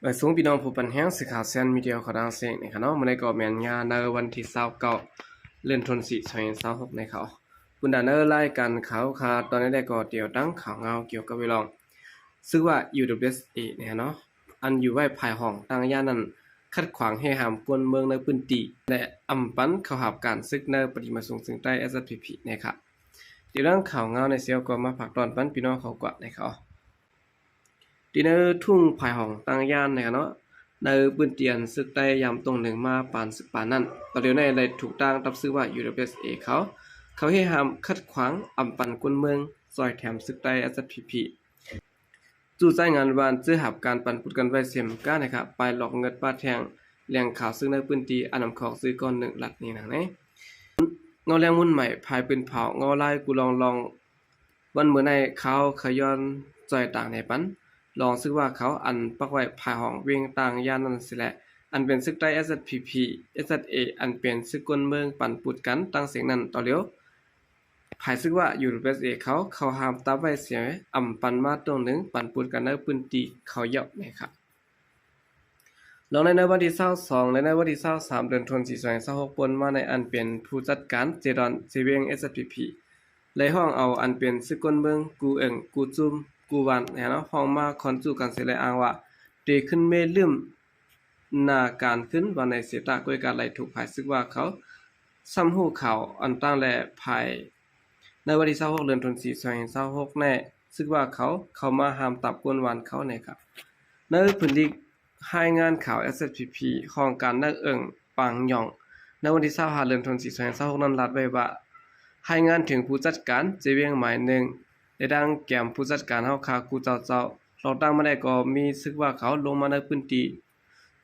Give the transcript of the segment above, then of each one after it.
ไปสูงพี่น้องผู้ปันแห้งสื่อข่าวเซนมีเดียเขาดังเสียงนะครับเนาะมื้อนี้ก็แม่นงานในวันที่29เดือนธันวาคม2026ในเขาปุ่นดานเนอร์รายการข่าวคาตอนนี้ได้ก็เดี๋ยวตั้งข่าวเงาเกี่ยวกับเวลองซึ่งว่า UWSA เนี่ยเนาะอันอยู่ไว้ภายห้องตั้งย่านนั้นขัดขวางให้ห้ามกวนเมืองในพื้นที่และอำปันเข้าหาการศึกในปฏิมาสูงถึงใต้ SPP นะครับเดี๋ยวเรื่องข่าวเงาในเซียวก็มาฝากตอนปันพี่น้องเขากว่านะครับดีเนอร์ทุ่งภายห้องตั้งย่านนะครับเนาะในปืนเตียนซึกได้ยามตรงหนึ่งมาปานซึกปานนั้นตอนเดียวในได้ถูกตั้งรับซื้อว่า UWSA เขาให้ห้ามขัดขวางอำปันกวนเมืองซอยแถมซึกได้ SPP จู่ใจงานวานซื้อหับการปั่นปุดกันไว้เสียมก้านะครับไปหลอกเงินป้าแทงแหล่งข่าวซึ่งในพื้นที่อันนำของซื้อก้อนหนึ่งหลักนี่นะเนี่ยเงาแรงมุ่นใหม่ภายปืนเผาเงาลายกูลองวันเมื่อในเขาขย้อนจอยต่างในปันลองซึ่งว่าเขาอันปักไว้ภายห้องเวียงต่างย่านนั้นสิแหละอันเป็นซึกได้ SPP SSA อันเป็นซึกกลเมืองปั่นปุดกันตั้งเสียงนั้นต่อเลี้ยวภายซึ่งว่าอยู่ USA เขาห้ามตับไว้เสียอำปันมาตรงหนึ่งปั่นปุดกันในพื้นที่เขาเหยาะนะครับลองในวันที่22และในวันที่23เดือนธันวาคม2026ปนมาในอันเป็นผู้จัดการเจดอนเซเวียง SPP เลยห้องเอาอันเป็นซึกกลเมืองกูเอิงกูจุมกูวันเนาะห้องมาคอนจูกันเสเลยอ้างว่าเตขึ้นเมลืมหน้าการขึ้นวันในเสตากวยการไหลถูกภายซึกว่าเขาซ้ำหูข่าวอันตั้งและภายในวันที่26เดือนธันวาคม2026แน่ซึกว่าเขามาห้ามตับกวนวันเขาเนี่ยครับในพื้นที่ให้งานข่าว SPP ของการนักเอิงปางหย่องในวันที่25เดือนธันวาคม2026นั้นรัดไว้ว่าให้งานถึงผู้จัดการเจเวียงหมายหนึ่งได้ดังแก้มผู้จัดการเฮาคากูเจ้าเราตั้งมาได้ก็มีซึกว่าเขาลงมาในพื้นที่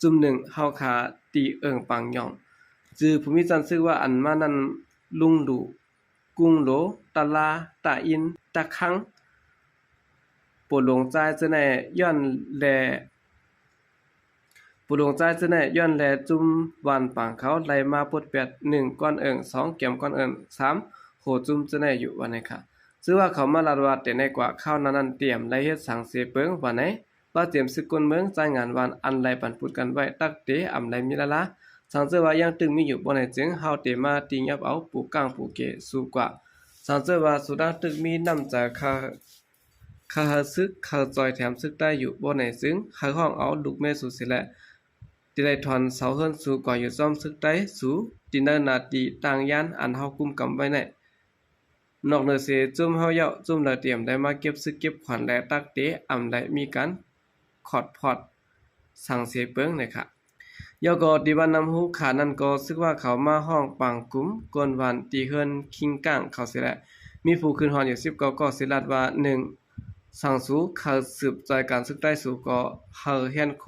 จุ่มหนึ่งเฮาคาตีเอิงปางหย่องจือภูมิจันทร์ซึกว่าอันมานั้นลุงดูกุ้งโหลตะลาตะอินตะคังปวดหลงใจจะในย้อนแลปุดงใจจะแน่ย้อนแลจุ่มวานปางเขาไหลมาปดแปด1ก้อนเอิง2เก็มก้อนเอิง3โหจุ่มจะแน่อยู่วันไหนค่ะซื้อว่าเขามาลาดว่าแต่ในกว่าข้าวนั้นเตรียมไหลเฮ็ดสังเสเปิงวันไหนว่าเตรียมสึกกลเมืองจ่ายงานวันอันไหลปันปุดกันไว้ตักเตอำไหลมีละสังเจอว่ายังตึงมีอยู่บ่ไหนจึงเฮาเตมาติยับเอาปูก้างปูเกสู่กว่าสังเจอว่าสุดังตึกมีน้ำจากคาซึกคาจอยแถมซึกได้อยู่บ่ไหนจึงหาห้องเอาลูกแม่สู่สิแลที่ได้ถอนเสาเฮิรนสู่ก่ออยู่ซ่อมซึกได้สู่ดินเนอร์นาตีต่างย่านอันเฮากุมกำไว้ในนอกเหนือเสจุ่มเฮาเยาะจุ่มละเตรียมได้มาเก็บซึกเก็บขวัญและตักเตอำได้มีการขอดพอดสั่งเสเปิงนะครับยอก็ดีวันนำฮู้ขานั่นก็ซึกว่าเขามาห้องปังกุมกวนวันตีเฮิรนคิงก้างเขาเสียแหละมีผู้ขึ้นฮอนอยู่19ก็สิลัดว่า1สั่งสู่เขาสืบใจการซึกได้สู่ก็เฮาแฮนโค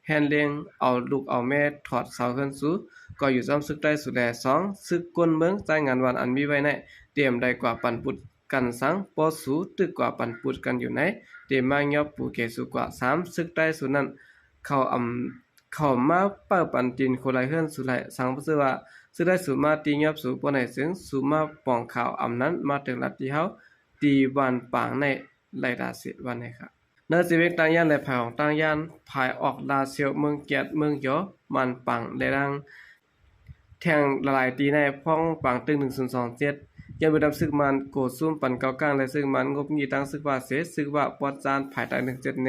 แฮนเลียงเอาลูกเอาแม่ถอดเสาเฮิรนสู่ก็อยู่ซ้ำซึกได้สู่แล2ซึกกวนเมืองจ่ายงานวันอันมีไว้ในเตรียมได้กว่าปันปุดกันสังปอสู่ตึกกว่าปันปุดกันอยู่ในเตรียมมายอบปูเกสู่กว่า3ซึกได้สู่นั้นเขามาเป้าปันตินโคไลเฮิรนสุไลสังบ่ซื่อว่าซื้อได้สู่มาตียับสู่บ่ไหนซึ่งสู่มาป้องข่าวอำนั้นมาถึงลัดที่เฮาตีวันปางในไลดาสิวันนี้ครับเนื้อชีวิตต่างย่านและภายของต่างย่านภายออกลาเซียวเมืองเกียรติเมืองยอมันปังได้ดังแทงละลายตีในพ้องปังตึง1027ยันบ่ดับซึกมันโกซุ่มปันเกากลางและซึ่งมันงบงี้ตั้งซึกว่าเสซึกว่าปอดจานภายใต้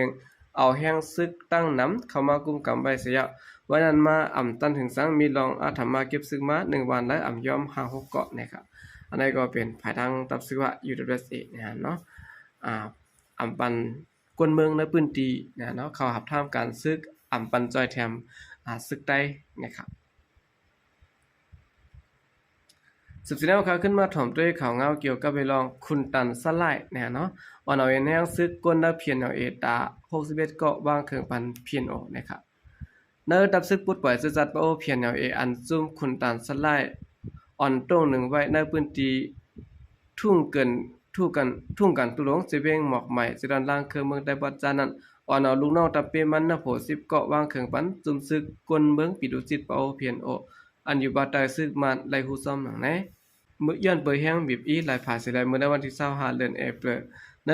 171เอาแห้งซึกตั้งน้ำเข้ามากุมกำไว้เสียวันนั้นมาอ่ำตันถึงสังมีลองอาถรรมาเก็บซึกมา1วันและอ่ำยอม5-6เกาะนะครับอันนี้ก็เป็นภายทางตับซึกว่า UWSA นะฮะเนาะอ่ำปันกวนเมืองในพื้นที่นะเนาะเขาหับท่ามการซึกอ่ำปันจอยแถมซึกได้นะครับสืบสิแนวข่าวขึ้นมาถ่อมด้วยข่าวเงาเกี่ยวกับไปลองคุณตันสไลด์นะเนาะวันเอาแนวซึกก้นนักเพียนเอาเอตา61เกาะวางเครื่องปันเพียนโอนะครับเนื้อดับซึกปุดปล่อยจัดโอเพียนเอาเออันซุ่มคุณตันสไลด์อ่อนตรงหนึ่งไว้ในพื้นที่ทุ่งกันตุลงสิเวงหมอกใหม่สิดันล่างเครื่องเมืองได้บัดจานั้นอ่อนเอาลูกน้องตับเปมันนะโผ10เกาะวางเครื่องปันจุ่มซึกกวนเมืองปิดุจิตเปาเพียนโออันอยู่บาดใต้ซึกมันไลฮูซ้อมหนังไหนมื้อย้อนเปิดแห้งบีบอีหลายผ่าสิได้มื้อในวันที่25เดือนเอพฤลใน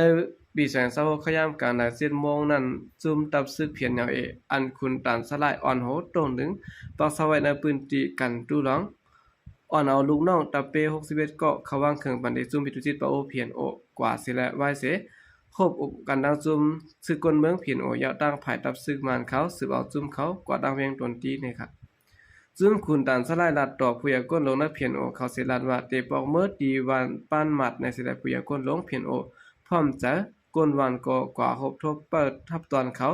ปี2026ขยามกลางนา7โมงนั้นซุ่มตับซึกเพียนแนวเออันคุณตานสลายอ่อนโหตรงถึงปักเสาไว้ในพื้นที่กันตู้หลองอ่อนเอาลูกน้องตะเป61เกาะเขาวางเครื่องบันไดซุ่มพิทุจิตปะโอเพียนโอกว่าสิและไว้เสครบอุปกันดังซุ่มซึกกลเมืองเพียนโอยาวตั้งภายตับซึกมานเขาสืบเอาซุ่มเขากว่าดังเวียงตนตีนะครับซึ่งคุณตานสลายลัดต่อผู้ยาก้นลงนักเพียนโอเขาเสลัดว่าเตปอกเมื่อดีวันป้านหมัดในสิและผู้ยาก้นลงเพียนโอพร้อมจะก้นวันก็กว่าหบทบเปิดทับตอนเขา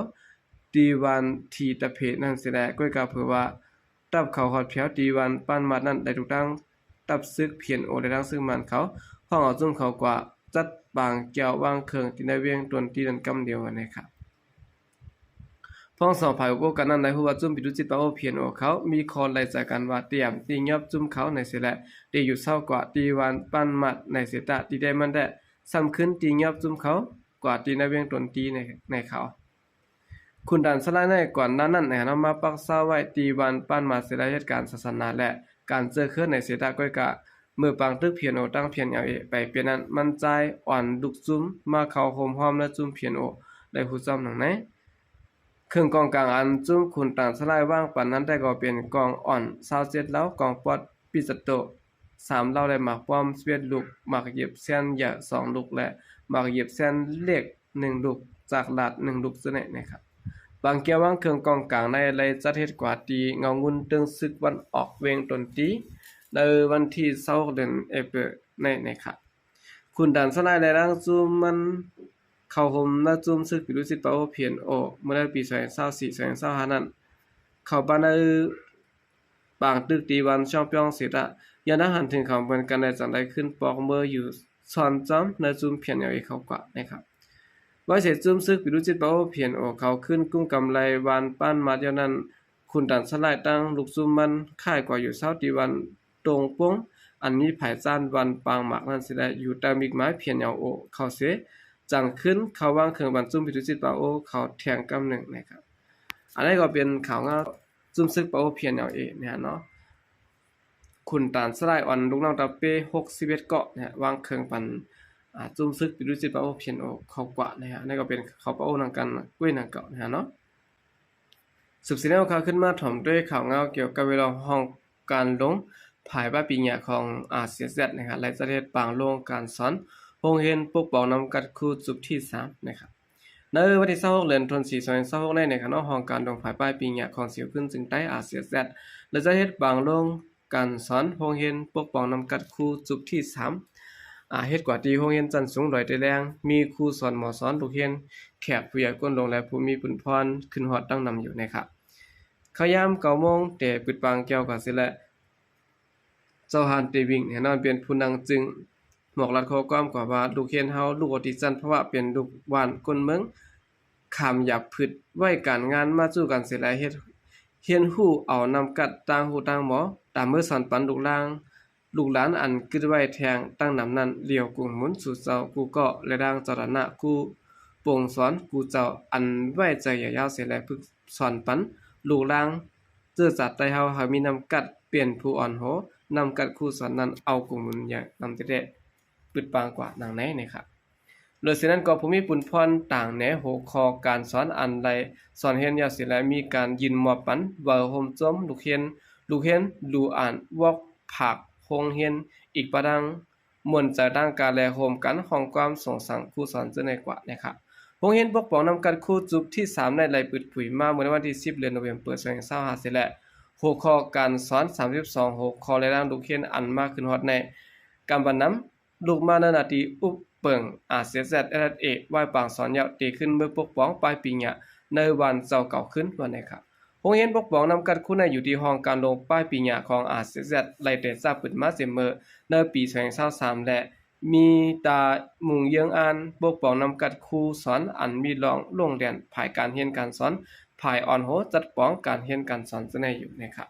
ดีวันทีตะเพนั่นสิและก้อยกาเผื่อว่าตับเขาหอดเพียวดีวันป้านหมัดนั้นได้ถูกตั้งตับซึกเพียนโอได้ตั้งซึ่งมันเขาห้องเอาซุ่มเขากว่าจัดบางเกี่ยววางเครื่องที่ได้เวียงตนที่นั้นกำเดียวนะครับพ้องสองภายโอกันนั้นในหัวจุ่มปิดุจิตปะโอเพียนโอเขามีคอนไล่จากกันว่าเตรียมตียอบจุ่มเขาในเสและได้อยู่เศร้ากว่าตีวันปั้นมัดในเสตะที่ได้มันได้ซ้ำขึ้นตียอบจุ่มเขากว่าตีในเวียงตนตีในเขาคุณดันสลายในก่อนนั้นนะนำมาปักเศร้าไว้ตีวันปั้นมัดเสละเหตุการณ์ศาสนาและการเจอเคลื่อนในเสตะก้อยกะเมื่อปังตึกเพียนโอตั้งเพียนเอาไปเปลี่ยนนั้นมันใจอ่อนดุกจุ่มมาเข้าโฮมหอมและจุ่มเพียนโอได้ฮู้ซ้ำหนังไหนเครื่องกองกลางอันจุ่มคุณต่างสลายว่างปานนั้นได้ก็เป็นกองอ่อน27แล้วกองปอดปิสโต3เล่าได้หมากป้อม11ลูกหมากเหยียบเส้นหยา2ลูกและหมากเหยียบเส้นเล็ก1ลูกจากลาด1ลูกซะแน่นะครับบางเกี่ยวว่างเครื่องกองกลางในไรจัดเฮ็ดกว่าตีเงางุนตึงซึกวันออกเวงตนตีในวันที่20เดือนเอเปนะครับคุณดันสลายได้ร่างจุ่มมันเข้าห่มและจุ่มซึกปิรุสิตปะโอเพียนโอเมื่อปี2024-2025นั้นเข้าบ้านในบางตึกตีวันช่องปยองเสตะยันหันถึงเขาเป็นกันได้จังได้ขึ้นปอกเมื่ออยู่ซอนจอมในจุ่มเพียนเอาเขากว่านะครับว่าเสจุ่มซึกปิรุจิตปะโอเพียนโอเขาขึ้นกุ้งกำไรวันป้านมาเดียวนั้นคุณดันสลายตั้งลูกจุ่มมันค่ายกว่าอยู่เช้าตีวันตรงป้งอันนี้ภายจานวันปางหมากนั้นสิได้อยู่ตามมิกไม้เพียนเอาโอเขาเสจังขึ้นเขาวางเครื่องบรรจุพิทุจิตปะโอเขาแทงกำหนึ่งนะครับอันนี้ก็เป็นข่าวงาจุ่มซึกปะโอเพียนเอาเนี่ยเนาะคุณตานสลายอ่อนลูกน้องตะเป้61เกาะนะวางเครื่องปันจุ่มซึกปิรุจิตปะโอเพียนโอเขากว่านะฮะนี่ก็เป็นเขาปะโอนังกันกุ้ยนังเกาะนะฮะเนาะสืบสินเอาข่าวขึ้นมาถ่อมด้วยข่าวเงาเกี่ยวกับเวลาห้องการลงภายบ้าปีเนี่ยของCZนะครับและจะเฮ็ดปางลงการสอนโรงเรียนปกป้องนำกัดครูจุดที่3นะครับในวันที่26เดือนธันวาคม2026ในคณะห้องการลงภายป้ายปีเนี่ยของสิวขึ้นจึงใต้CZและจะเฮ็ดปางลงการสอนโรงเรียนปกป้องนำกัดครูจุดที่3เฮ็ดกว่าที่โรงเรียนจันทร์สูงดอยตะแรงมีครูสอนหมอสอนลูกเรียนแขกผู้ใหญ่ก้นลงและผู้มีบุญพรขึ้นฮอดตั้งนำอยู่นะครับเขายาม9:00 นแต่ปิดปางเกี่ยวกับสิและเจ้าหานเตวิงแน่นอนเป็นผู้นางจึงหมอกลัดข้อความกว่าว่าลูกเรียนเฮาลูกออทิซันเพราะว่าเป็นลูกหวานก้นเมืองขามหยับผึดไว้การงานมาสู่กันสิและเฮ็ดเรียนรู้เอานำกัดต่างหูต่างหมอตามมื้อสอนปันลูกหลานอันกึดไว้แทงตั้งนำนั้นเลี้ยวกุงหมุนสู่เจ้ากูก็และดังจรณะกูปงสอนกูเจ้าอันไว้ใจยาวเสียและพึกสอนปันลูกหลานเจื้อจัดไต้เฮามีนำกัดเปลี่ยนผู้อ่อนโหนำกัดครูสอนนั้นเอากุงหมุนอย่างนำแต่ปึดปางกว่านางไหนนะครับโดยฉะนั้นก็ภูมิปุนพรต่างแหนหัวคอการสอนอันใดสอนเรียนยาวสิและมีการยินมอบปันเว้าโฮมจมลูกเรียนดูอ่านวอกผักโรงเรียนอีกประดังมวลใจด้านการแลโฮมกันของความสงสังครูสอนจะในกว่านะครับโรงเรียนปกป้องนำกัดครูจุบที่3ในไล่ปึดผุยมาเมื่อวันที่10เดือนโนเวมเบอร์2025สิและหัวข้อการสอน32หัวข้อและร่างลูกเรียนอันมากขึ้นฮอดในกำบันนำลูกมานาทีอุปเปิงCZ LA ไหว้ปางสอนยาวตีขึ้นเมื่อปกป้องปลายปีเนี่ยในวันเจ้าเก่าขึ้นวันไหนครับโรงเรียนปกป้องนำกัดคุณอยู่ที่ห้องการลงป้ายปีเนี่ยของCZ ไล่แต่ทราบเปิดมาเสมอในปี2023และมีตามุงเยืองอ่านปกป้องนำกัดครูสอนอันมีรองโรงเรียนภายการเรียนการสอนภายอ่อนโหจัดป้องการเรียนการสอนจะได้อยู่นะครับ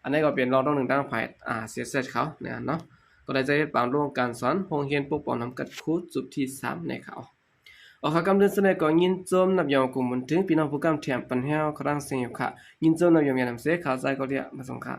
อันนี้ก็เป็นรองต้องหนึ่งด้านภายCZ เขาเนี่ยเนาะก็ได้จะเฮ็ดปางร่วมการสอนโรงเรียนปกป้องนำกัดครูจุดที่3ในเขาค่ะกำเดินเสนอก็ยินจมนับยองกุมบุญถึงพี่น้องผู้กำแถมปัญหาครั้งเสียงค่ะยินจมนับยองยามเสข่าวใจก็เรียกมาส่งค่ะ